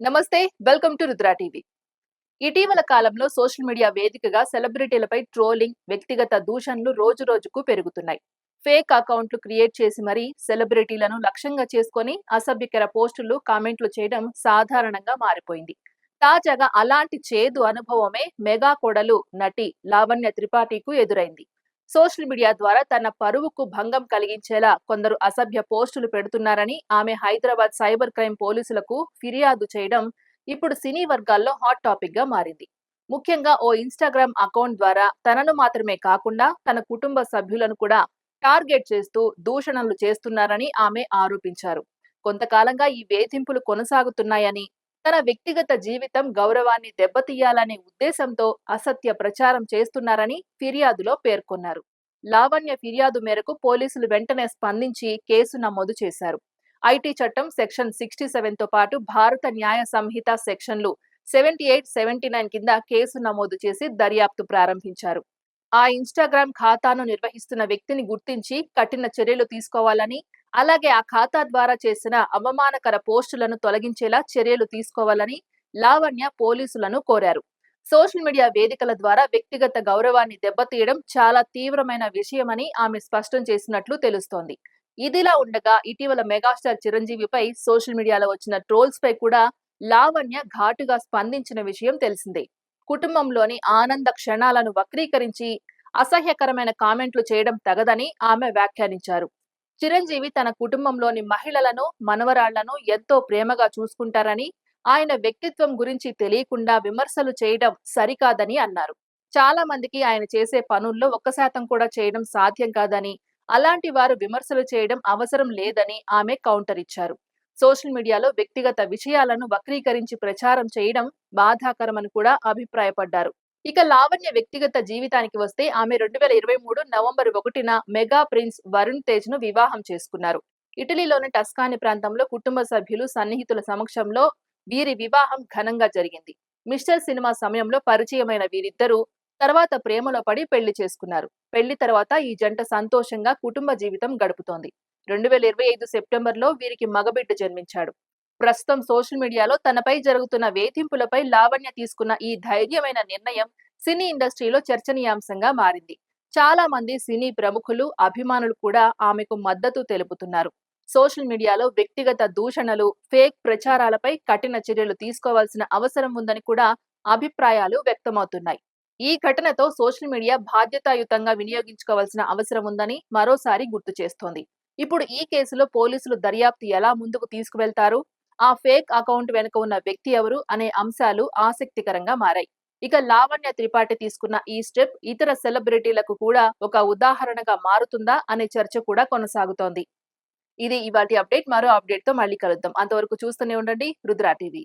నమస్తే, welcome to Rudra TV. ఇటీవల కాలంలో సోషల్ మీడియా వేదికగా సెలబ్రిటీలపై ట్రోలింగ్, వ్యక్తిగత దూషణలు రోజురోజుకు పెరుగుతున్నాయి. ఫేక్ అకౌంట్లు క్రియేట్ చేసి మరీ సెలబ్రిటీలను లక్ష్యంగా చేసుకొని అసభ్యకర పోస్టులు, కామెంట్లు చేయడం సాధారణంగా మారిపోయింది. తాజాగా అలాంటి చేదు అనుభవమే మెగా కోడలు నటి లావణ్య త్రిపాఠికు ఎదురైంది. సోషల్ మీడియా ద్వారా తన పరువుకు భంగం కలిగించేలా కొందరు అసభ్య పోస్టులు పెడుతున్నారని ఆమె హైదరాబాద్ సైబర్ క్రైమ్ పోలీసులకు ఫిర్యాదు చేయడం ఇప్పుడు సినీ వర్గాల్లో హాట్ టాపిక్ గా మారింది. ముఖ్యంగా ఓ ఇన్స్టాగ్రామ్ అకౌంట్ ద్వారా తనను మాత్రమే కాకుండా తన కుటుంబ సభ్యులను కూడా టార్గెట్ చేస్తూ దూషణలు చేస్తున్నారని ఆమె ఆరోపించారు. కొంతకాలంగా ఈ వేధింపులు కొనసాగుతున్నాయని, తన వ్యక్తిగత జీవితం గౌరవాన్ని దెబ్బతీయాలనే ఉద్దేశంతో అసత్య ప్రచారం చేస్తున్నారని ఫిర్యాదులో పేర్కొన్నారు. లావణ్య ఫిర్యాదు మేరకు పోలీసులు వెంటనే స్పందించి కేసు నమోదు చేశారు. ఐటీ చట్టం సెక్షన్ 67 తో పాటు భారత న్యాయ సంహిత సెక్షన్లు 78, 79 కింద కేసు నమోదు చేసి దర్యాప్తు ప్రారంభించారు. ఆ ఇన్స్టాగ్రామ్ ఖాతాను నిర్వహిస్తున్న వ్యక్తిని గుర్తించి కఠిన చర్యలు తీసుకోవాలని, అలాగే ఆ ఖాతా ద్వారా చేసిన అవమానకర పోస్టులను తొలగించేలా చర్యలు తీసుకోవాలని లావణ్య పోలీసులను కోరారు. సోషల్ మీడియా వేదికల ద్వారా వ్యక్తిగత గౌరవాన్ని దెబ్బతీయడం చాలా తీవ్రమైన విషయమని ఆమె స్పష్టం చేసినట్లు తెలుస్తోంది. ఇదిలా ఉండగా ఇటీవల మెగాస్టార్ చిరంజీవిపై సోషల్ మీడియాలో వచ్చిన ట్రోల్స్ పై కూడా లావణ్య ఘాటుగా స్పందించిన విషయం తెలిసిందే. కుటుంబంలోని ఆనంద క్షణాలను వక్రీకరించి అసహ్యకరమైన కామెంట్లు చేయడం తగదని ఆమె వ్యాఖ్యానించారు. చిరంజీవి తన కుటుంబంలోని మహిళలను, మనవరాళ్లను ఎంతో ప్రేమగా చూసుకుంటారని, ఆయన వ్యక్తిత్వం గురించి తెలియకుండా విమర్శలు చేయడం సరికాదని అన్నారు. చాలా మందికి ఆయన చేసే పనుల్లో 1% కూడా చేయడం సాధ్యం కాదని, అలాంటి వారు విమర్శలు చేయడం అవసరం లేదని ఆమె కౌంటర్ ఇచ్చారు. సోషల్ మీడియాలో వ్యక్తిగత విషయాలను వక్రీకరించి ప్రచారం చేయడం బాధాకరమని కూడా అభిప్రాయపడ్డారు. ఇక లావణ్య వ్యక్తిగత జీవితానికి వస్తే ఆమె 2023 నవంబర్ 1న మెగా ప్రిన్స్ వరుణ్ తేజ్ ను వివాహం చేసుకున్నారు. ఇటలీలోని టస్కానీ ప్రాంతంలో కుటుంబ సభ్యులు, సన్నిహితుల సమక్షంలో వీరి వివాహం ఘనంగా జరిగింది. మిస్టర్ సినిమా సమయంలో పరిచయమైన వీరిద్దరూ తర్వాత ప్రేమలో పడి పెళ్లి చేసుకున్నారు. పెళ్లి తర్వాత ఈ జంట సంతోషంగా కుటుంబ జీవితం గడుపుతోంది. 2025 సెప్టెంబర్లో వీరికి మగబిడ్డ జన్మించాడు. ప్రస్తుతం సోషల్ మీడియాలో తనపై జరుగుతున్న వేధింపులపై లావణ్య తీసుకున్న ఈ ధైర్యమైన నిర్ణయం సినీ ఇండస్ట్రీలో చర్చనీయాంశంగా మారింది. చాలా మంది సినీ ప్రముఖులు, అభిమానులు కూడా ఆమెకు మద్దతు తెలుపుతున్నారు. సోషల్ మీడియాలో వ్యక్తిగత దూషణలు, ఫేక్ ప్రచారాలపై కఠిన చర్యలు తీసుకోవాల్సిన అవసరం ఉందని కూడా అభిప్రాయాలు వ్యక్తమవుతున్నాయి. ఈ ఘటనతో సోషల్ మీడియా బాధ్యతాయుతంగా వినియోగించుకోవాల్సిన అవసరం ఉందని మరోసారి గుర్తు చేస్తోంది. ఇప్పుడు ఈ కేసులో పోలీసులు దర్యాప్తు ఎలా ముందుకు తీసుకువెళ్తారు, ఆ ఫేక్ అకౌంట్ వెనుక ఉన్న వ్యక్తి ఎవరు అనే అంశాలు ఆసక్తికరంగా మారాయి. ఇక లావణ్య త్రిపాఠి తీసుకున్న ఈ స్టెప్ ఇతర సెలబ్రిటీలకు కూడా ఒక ఉదాహరణగా మారుతుందా అనే చర్చ కూడా కొనసాగుతోంది. ఇది ఇవాల్టి అప్డేట్. మరో అప్డేట్ తో మళ్ళీ కలుద్దాం. అంతవరకు చూస్తూనే ఉండండి రుద్రా టీవీ.